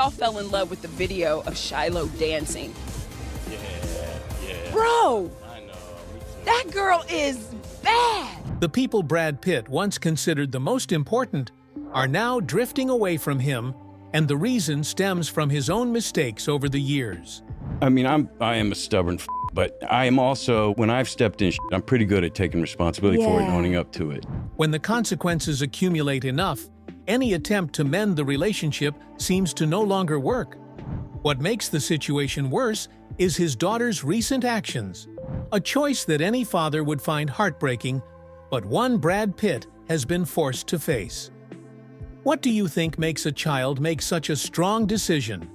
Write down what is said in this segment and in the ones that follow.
all fell in love with the video of Shiloh dancing. Yeah. Bro, I know. Me too. that girl is bad. The people Brad Pitt once considered the most important are now drifting away from him, and the reason stems from his own mistakes over the years. I mean, I am a stubborn but I am also, when I've stepped in I'm pretty good at taking responsibility for it and owning up to it. When the consequences accumulate enough, any attempt to mend the relationship seems to no longer work. What makes the situation worse is his daughter's recent actions, a choice that any father would find heartbreaking, but one Brad Pitt has been forced to face. What do you think makes a child make such a strong decision?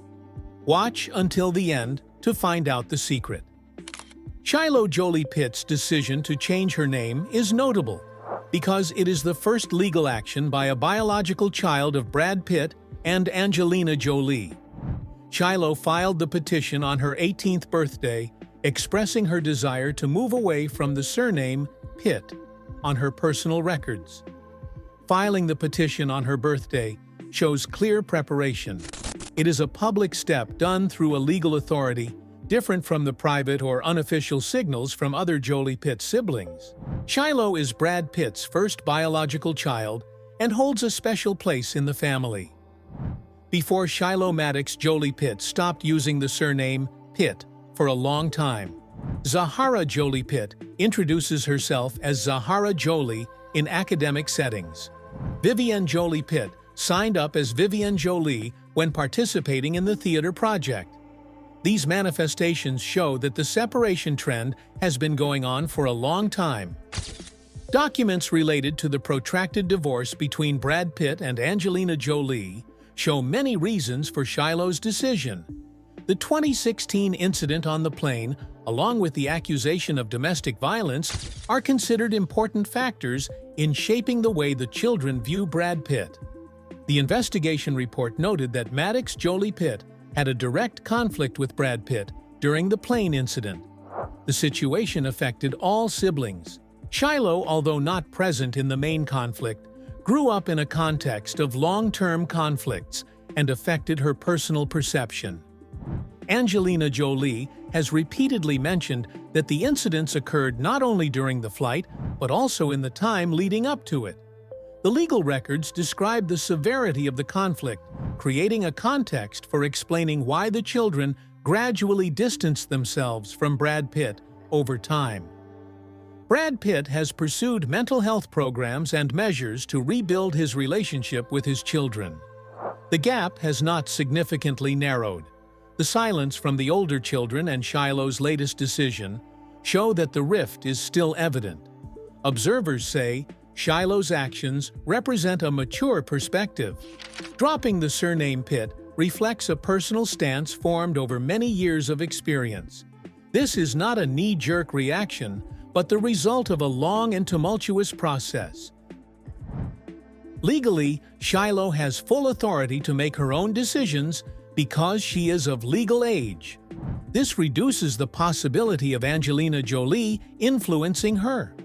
Watch until the end to find out the secret. Shiloh Jolie Pitt's decision to change her name is notable because it is the first legal action by a biological child of Brad Pitt and Angelina Jolie. Shiloh filed the petition on her 18th birthday, expressing her desire to move away from the surname Pitt on her personal records. Filing the petition on her birthday shows clear preparation. It is a public step done through a legal authority, different from the private or unofficial signals from other Jolie Pitt siblings. Shiloh is Brad Pitt's first biological child and holds a special place in the family. Before Shiloh Maddox Jolie Pitt stopped using the surname Pitt for a long time, Zahara Jolie Pitt introduces herself as Zahara Jolie in academic settings. Vivienne Jolie Pitt signed up as Vivienne Jolie when participating in the theater project. These manifestations show that the separation trend has been going on for a long time. Documents related to the protracted divorce between Brad Pitt and Angelina Jolie show many reasons for Shiloh's decision. The 2016 incident on the plane, along with the accusation of domestic violence, are considered important factors in shaping the way the children view Brad Pitt. The investigation report noted that Maddox Jolie Pitt had a direct conflict with Brad Pitt during the plane incident. The situation affected all siblings. Shiloh, although not present in the main conflict, grew up in a context of long-term conflicts and affected her personal perception. Angelina Jolie has repeatedly mentioned that the incidents occurred not only during the flight, but also in the time leading up to it. The legal records describe the severity of the conflict, creating a context for explaining why the children gradually distanced themselves from Brad Pitt over time. Brad Pitt has pursued mental health programs and measures to rebuild his relationship with his children. The gap has not significantly narrowed. The silence from the older children and Shiloh's latest decision show that the rift is still evident. Observers say Shiloh's actions represent a mature perspective. Dropping the surname Pitt reflects a personal stance formed over many years of experience. This is not a knee-jerk reaction, but the result of a long and tumultuous process. Legally, Shiloh has full authority to make her own decisions because she is of legal age. This reduces the possibility of Angelina Jolie influencing her.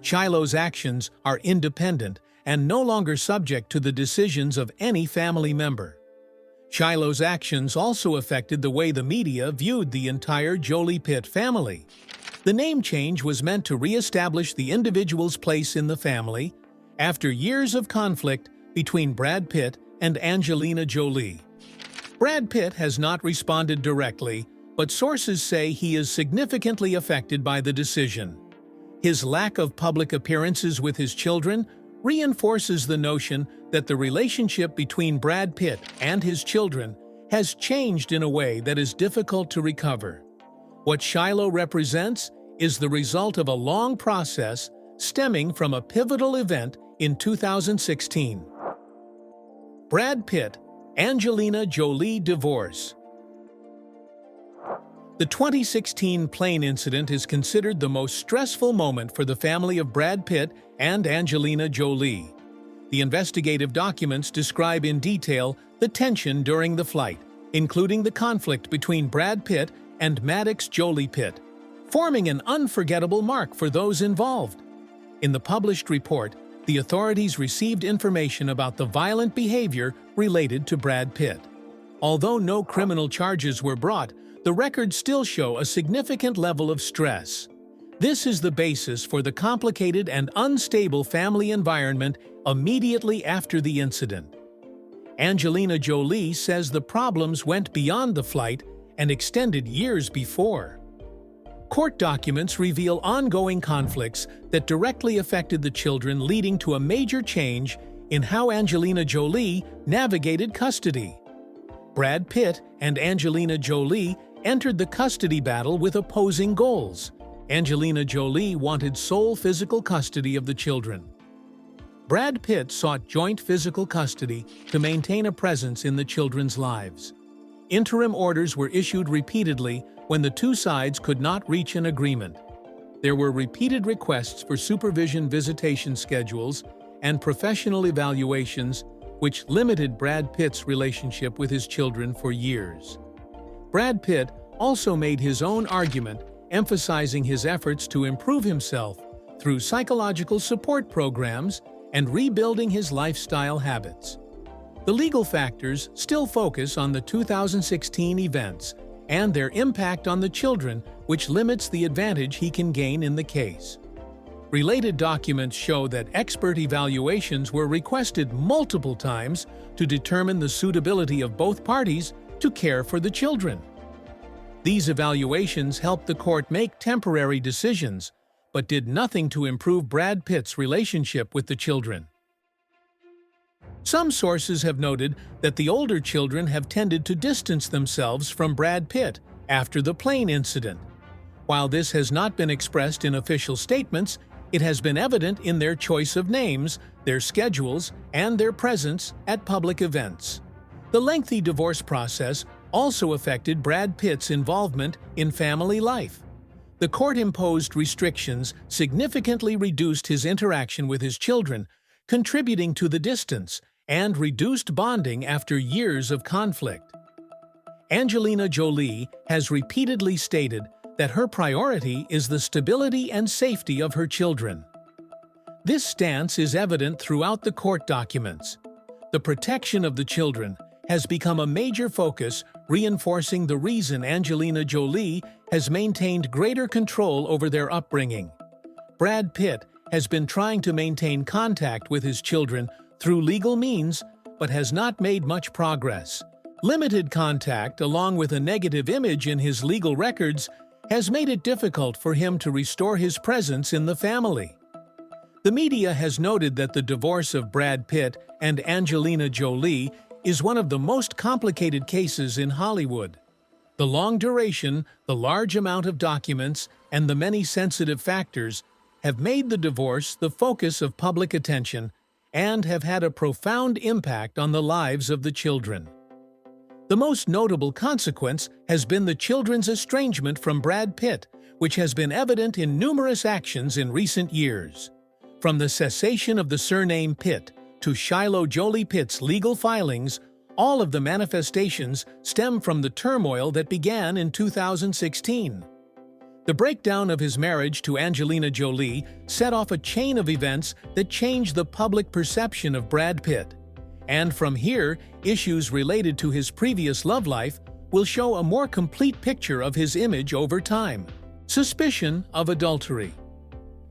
Shiloh's actions are independent and no longer subject to the decisions of any family member. Shiloh's actions also affected the way the media viewed the entire Jolie Pitt family. The name change was meant to re-establish the individual's place in the family after years of conflict between Brad Pitt and Angelina Jolie. Brad Pitt has not responded directly, but sources say he is significantly affected by the decision. His lack of public appearances with his children reinforces the notion that the relationship between Brad Pitt and his children has changed in a way that is difficult to recover. What Shiloh represents is the result of a long process stemming from a pivotal event in 2016. Brad Pitt, Angelina Jolie divorce. The 2016 plane incident is considered the most stressful moment for the family of Brad Pitt and Angelina Jolie. The investigative documents describe in detail the tension during the flight, including the conflict between Brad Pitt and Maddox Jolie Pitt, forming an unforgettable mark for those involved. In the published report, the authorities received information about the violent behavior related to Brad Pitt. Although no criminal charges were brought, the records still show a significant level of stress. This is the basis for the complicated and unstable family environment immediately after the incident. Angelina Jolie says the problems went beyond the flight and extended years before. Court documents reveal ongoing conflicts that directly affected the children, leading to a major change in how Angelina Jolie navigated custody. Brad Pitt and Angelina Jolie entered the custody battle with opposing goals. Angelina Jolie wanted sole physical custody of the children. Brad Pitt sought joint physical custody to maintain a presence in the children's lives. Interim orders were issued repeatedly when the two sides could not reach an agreement. There were repeated requests for supervision visitation schedules and professional evaluations, which limited Brad Pitt's relationship with his children for years. Brad Pitt also made his own argument, emphasizing his efforts to improve himself through psychological support programs and rebuilding his lifestyle habits. The legal factors still focus on the 2016 events and their impact on the children, which limits the advantage he can gain in the case. Related documents show that expert evaluations were requested multiple times to determine the suitability of both parties to care for the children. These evaluations helped the court make temporary decisions, but did nothing to improve Brad Pitt's relationship with the children. Some sources have noted that the older children have tended to distance themselves from Brad Pitt after the plane incident. While this has not been expressed in official statements, it has been evident in their choice of names, their schedules, and their presence at public events. The lengthy divorce process also affected Brad Pitt's involvement in family life. The court-imposed restrictions significantly reduced his interaction with his children, contributing to the distance and reduced bonding after years of conflict. Angelina Jolie has repeatedly stated that her priority is the stability and safety of her children. This stance is evident throughout the court documents. The protection of the children has become a major focus, reinforcing the reason Angelina Jolie has maintained greater control over their upbringing. Brad Pitt has been trying to maintain contact with his children through legal means, but has not made much progress. Limited contact, along with a negative image in his legal records, has made it difficult for him to restore his presence in the family. The media has noted that the divorce of Brad Pitt and Angelina Jolie is one of the most complicated cases in Hollywood. The long duration, the large amount of documents, and the many sensitive factors have made the divorce the focus of public attention and have had a profound impact on the lives of the children. The most notable consequence has been the children's estrangement from Brad Pitt, which has been evident in numerous actions in recent years. From the cessation of the surname Pitt to Shiloh Jolie Pitt's legal filings, all of the manifestations stem from the turmoil that began in 2016. The breakdown of his marriage to Angelina Jolie set off a chain of events that changed the public perception of Brad Pitt. And from here, issues related to his previous love life will show a more complete picture of his image over time. Suspicion of adultery.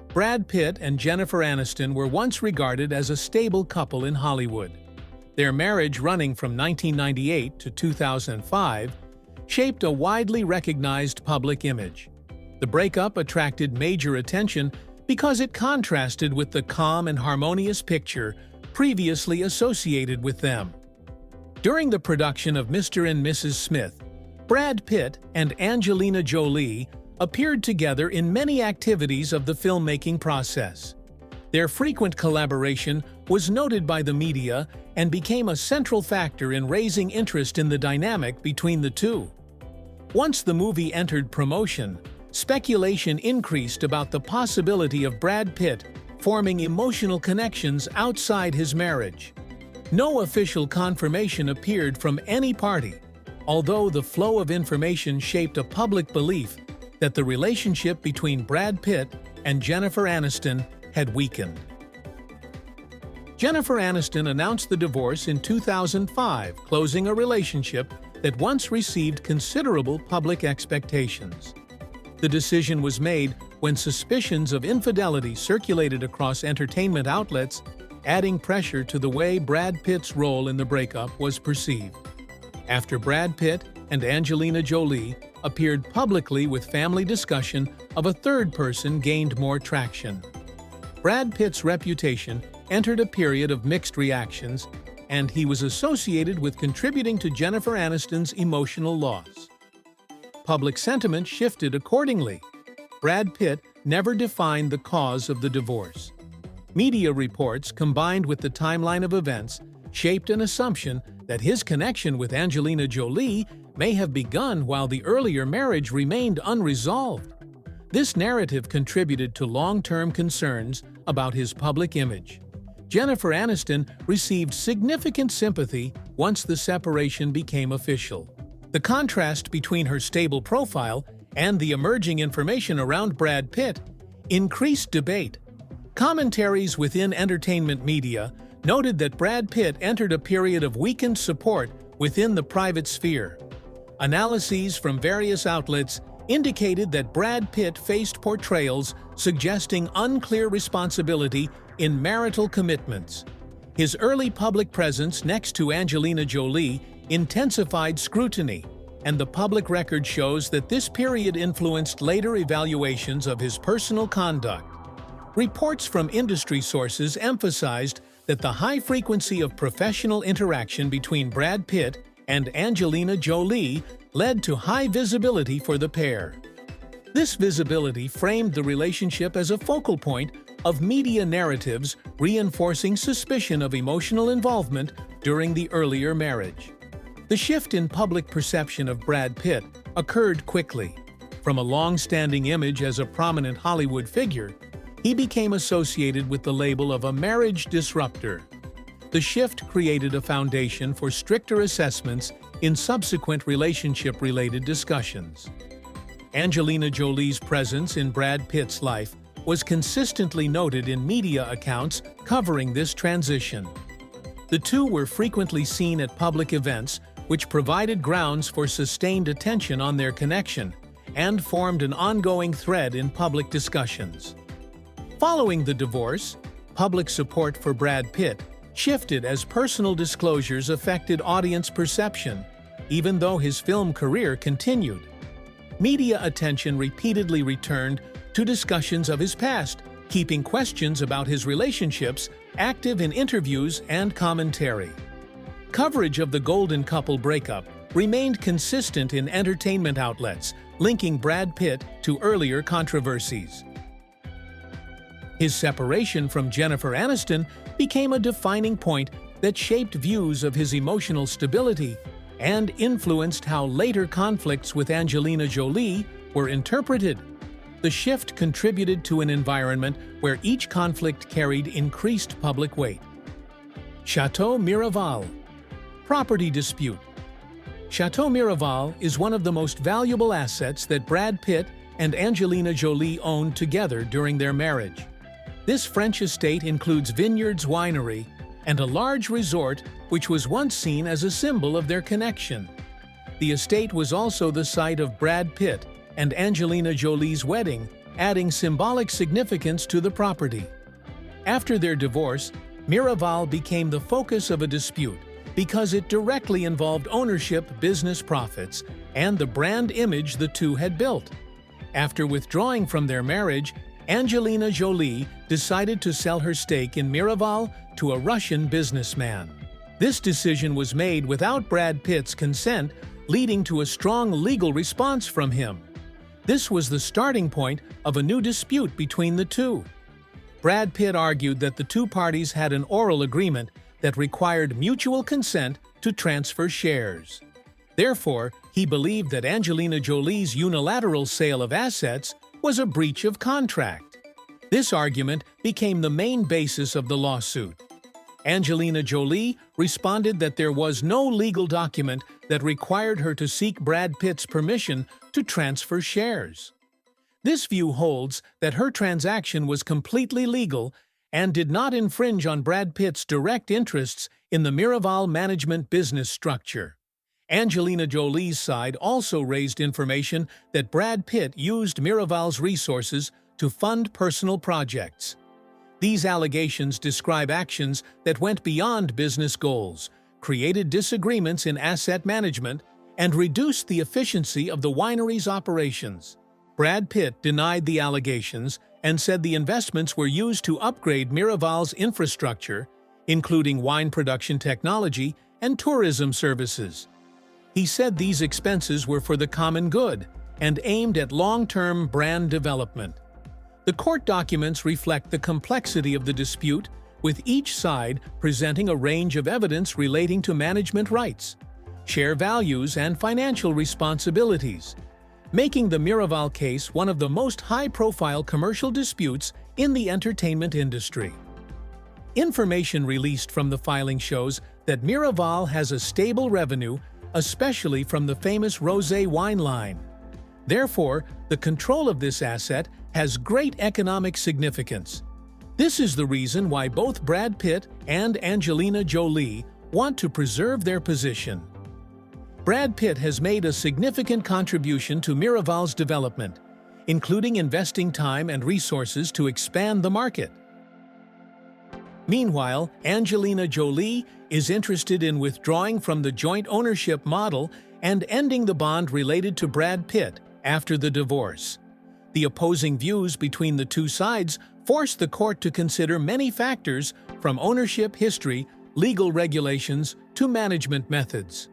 Brad Pitt and Jennifer Aniston were once regarded as a stable couple in Hollywood. Their marriage, running from 1998 to 2005, shaped a widely recognized public image. The breakup attracted major attention because it contrasted with the calm and harmonious picture previously associated with them. During the production of Mr. and Mrs. Smith, Brad Pitt and Angelina Jolie appeared together in many activities of the filmmaking process. Their frequent collaboration was noted by the media and became a central factor in raising interest in the dynamic between the two. Once the movie entered promotion, speculation increased about the possibility of Brad Pitt forming emotional connections outside his marriage. No official confirmation appeared from any party, although the flow of information shaped a public belief that the relationship between Brad Pitt and Jennifer Aniston had weakened. Jennifer Aniston announced the divorce in 2005, closing a relationship that once received considerable public expectations. The decision was made when suspicions of infidelity circulated across entertainment outlets, adding pressure to the way Brad Pitt's role in the breakup was perceived. After Brad Pitt and Angelina Jolie appeared publicly with family discussion of a third person gained more traction. Brad Pitt's reputation entered a period of mixed reactions, and he was associated with contributing to Jennifer Aniston's emotional loss. Public sentiment shifted accordingly. Brad Pitt never defined the cause of the divorce. Media reports, combined with the timeline of events, shaped an assumption that his connection with Angelina Jolie may have begun while the earlier marriage remained unresolved. This narrative contributed to long-term concerns about his public image. Jennifer Aniston received significant sympathy once the separation became official. The contrast between her stable profile and the emerging information around Brad Pitt increased debate. Commentaries within entertainment media noted that Brad Pitt entered a period of weakened support within the private sphere. Analyses from various outlets indicated that Brad Pitt faced portrayals suggesting unclear responsibility in marital commitments. His early public presence next to Angelina Jolie intensified scrutiny, and the public record shows that this period influenced later evaluations of his personal conduct. Reports from industry sources emphasized that the high frequency of professional interaction between Brad Pitt and Angelina Jolie led to high visibility for the pair. This visibility framed the relationship as a focal point of media narratives, reinforcing suspicion of emotional involvement during the earlier marriage. The shift in public perception of Brad Pitt occurred quickly. From a long-standing image as a prominent Hollywood figure, he became associated with the label of a marriage disruptor. The shift created a foundation for stricter assessments in subsequent relationship-related discussions. Angelina Jolie's presence in Brad Pitt's life was consistently noted in media accounts covering this transition. The two were frequently seen at public events, which provided grounds for sustained attention on their connection and formed an ongoing thread in public discussions. Following the divorce, public support for Brad Pitt shifted as personal disclosures affected audience perception, even though his film career continued. Media attention repeatedly returned to discussions of his past, keeping questions about his relationships active in interviews and commentary. Coverage of the Golden Couple breakup remained consistent in entertainment outlets, linking Brad Pitt to earlier controversies. His separation from Jennifer Aniston became a defining point that shaped views of his emotional stability and influenced how later conflicts with Angelina Jolie were interpreted. The shift contributed to an environment where each conflict carried increased public weight. Chateau Miraval. Property dispute. Chateau Miraval is one of the most valuable assets that Brad Pitt and Angelina Jolie owned together during their marriage. This French estate includes vineyards, winery, and a large resort which was once seen as a symbol of their connection. The estate was also the site of Brad Pitt and Angelina Jolie's wedding, adding symbolic significance to the property. After their divorce, Miraval became the focus of a dispute because it directly involved ownership, business profits, and the brand image the two had built. After withdrawing from their marriage, Angelina Jolie decided to sell her stake in Miraval to a Russian businessman. This decision was made without Brad Pitt's consent, leading to a strong legal response from him. This was the starting point of a new dispute between the two. Brad Pitt argued that the two parties had an oral agreement that required mutual consent to transfer shares. Therefore, he believed that Angelina Jolie's unilateral sale of assets was a breach of contract. This argument became the main basis of the lawsuit. Angelina Jolie responded that there was no legal document that required her to seek Brad Pitt's permission to transfer shares. This view holds that her transaction was completely legal and did not infringe on Brad Pitt's direct interests in the Miraval management business structure. Angelina Jolie's side also raised information that Brad Pitt used Miraval's resources to fund personal projects. These allegations describe actions that went beyond business goals, created disagreements in asset management, and reduced the efficiency of the winery's operations. Brad Pitt denied the allegations and said the investments were used to upgrade Miraval's infrastructure, including wine production technology and tourism services. He said these expenses were for the common good and aimed at long-term brand development. The court documents reflect the complexity of the dispute, with each side presenting a range of evidence relating to management rights, share values, and financial responsibilities, making the Miraval case one of the most high-profile commercial disputes in the entertainment industry. Information released from the filing shows that Miraval has a stable revenue, especially from the famous rosé wine line. Therefore, the control of this asset has great economic significance. This is the reason why both Brad Pitt and Angelina Jolie want to preserve their position. Brad Pitt has made a significant contribution to Miraval's development, including investing time and resources to expand the market. Meanwhile, Angelina Jolie is interested in withdrawing from the joint ownership model and ending the bond related to Brad Pitt after the divorce. The opposing views between the two sides forced the court to consider many factors, from ownership history, legal regulations, to management methods.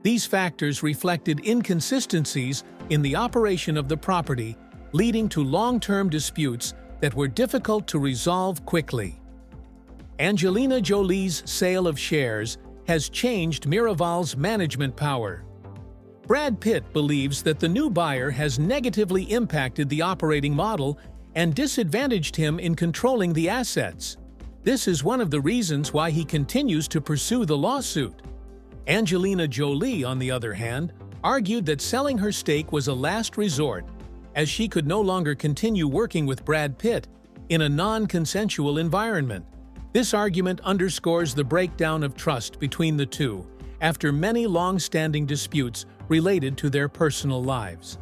These factors reflected inconsistencies in the operation of the property, leading to long-term disputes that were difficult to resolve quickly. Angelina Jolie's sale of shares has changed Miraval's management power. Brad Pitt believes that the new buyer has negatively impacted the operating model and disadvantaged him in controlling the assets. This is one of the reasons why he continues to pursue the lawsuit. Angelina Jolie, on the other hand, argued that selling her stake was a last resort, as she could no longer continue working with Brad Pitt in a non-consensual environment. This argument underscores the breakdown of trust between the two after many long-standing disputes related to their personal lives.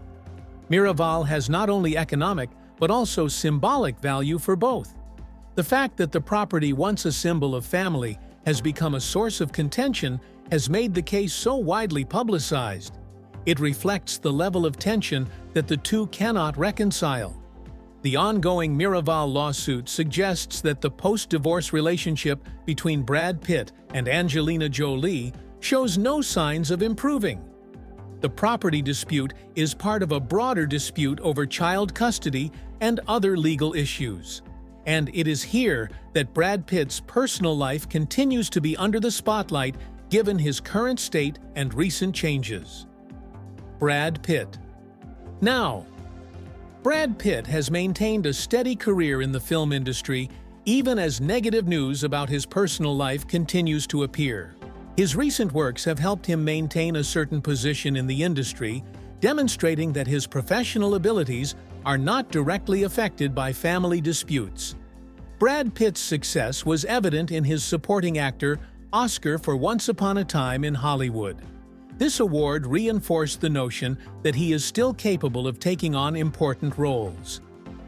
Miraval has not only economic but also symbolic value for both. The fact that the property, once a symbol of family, has become a source of contention has made the case so widely publicized. It reflects the level of tension that the two cannot reconcile. The ongoing Miraval lawsuit suggests that the post-divorce relationship between Brad Pitt and Angelina Jolie shows no signs of improving. The property dispute is part of a broader dispute over child custody and other legal issues. And it is here that Brad Pitt's personal life continues to be under the spotlight given his current state and recent changes. Brad Pitt. Now, Brad Pitt has maintained a steady career in the film industry even as negative news about his personal life continues to appear. His recent works have helped him maintain a certain position in the industry, demonstrating that his professional abilities are not directly affected by family disputes. Brad Pitt's success was evident in his supporting actor Oscar for Once Upon a Time in Hollywood. This award reinforced the notion that he is still capable of taking on important roles.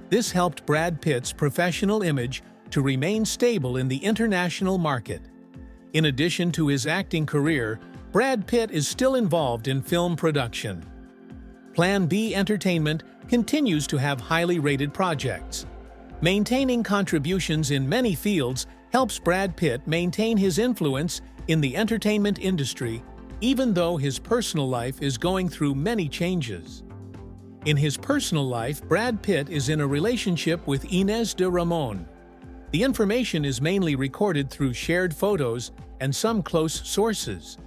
This helped Brad Pitt's professional image to remain stable in the international market. In addition to his acting career, Brad Pitt is still involved in film production. Plan B Entertainment continues to have highly rated projects. Maintaining contributions in many fields helps Brad Pitt maintain his influence in the entertainment industry, even though his personal life is going through many changes. In his personal life, Brad Pitt is in a relationship with Inez de Ramon. The information is mainly recorded through shared photos and some close sources.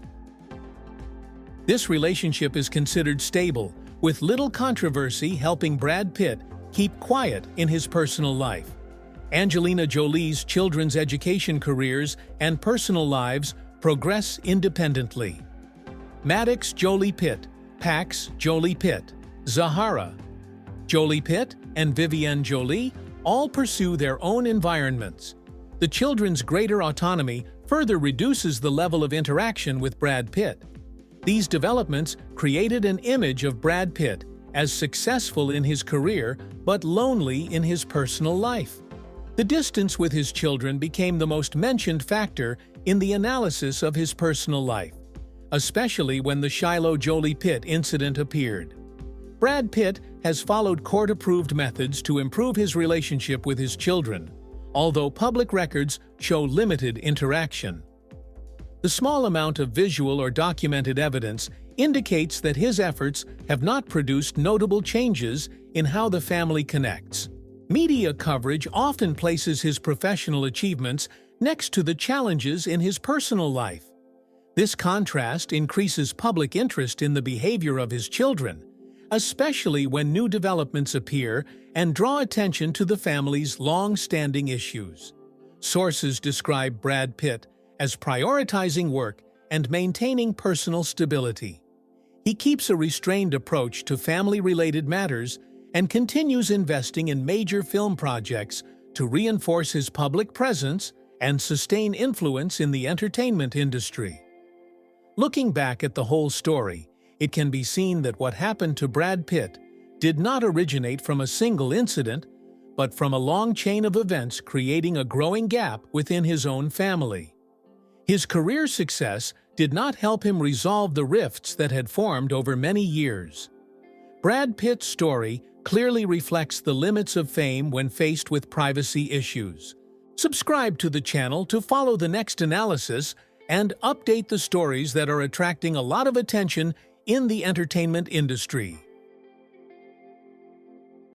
This relationship is considered stable, with little controversy helping Brad Pitt keep quiet in his personal life. Angelina Jolie's children's education careers and personal lives progress independently. Maddox Jolie Pitt, Pax Jolie Pitt, Zahara Jolie Pitt, and Vivienne Jolie all pursue their own environments. The children's greater autonomy further reduces the level of interaction with Brad Pitt. These developments created an image of Brad Pitt as successful in his career but lonely in his personal life. The distance with his children became the most mentioned factor in the analysis of his personal life, especially when the Shiloh Jolie Pitt incident appeared. Brad Pitt has followed court-approved methods to improve his relationship with his children, although public records show limited interaction. The small amount of visual or documented evidence indicates that his efforts have not produced notable changes in how the family connects. Media coverage often places his professional achievements next to the challenges in his personal life. This contrast increases public interest in the behavior of his children, especially when new developments appear and draw attention to the family's long-standing issues. Sources describe Brad Pitt as prioritizing work and maintaining personal stability. He keeps a restrained approach to family-related matters and continues investing in major film projects to reinforce his public presence and sustain influence in the entertainment industry. Looking back at the whole story, it can be seen that what happened to Brad Pitt did not originate from a single incident, but from a long chain of events creating a growing gap within his own family. His career success did not help him resolve the rifts that had formed over many years. Brad Pitt's story clearly reflects the limits of fame when faced with privacy issues. Subscribe to the channel to follow the next analysis and update the stories that are attracting a lot of attention in the entertainment industry.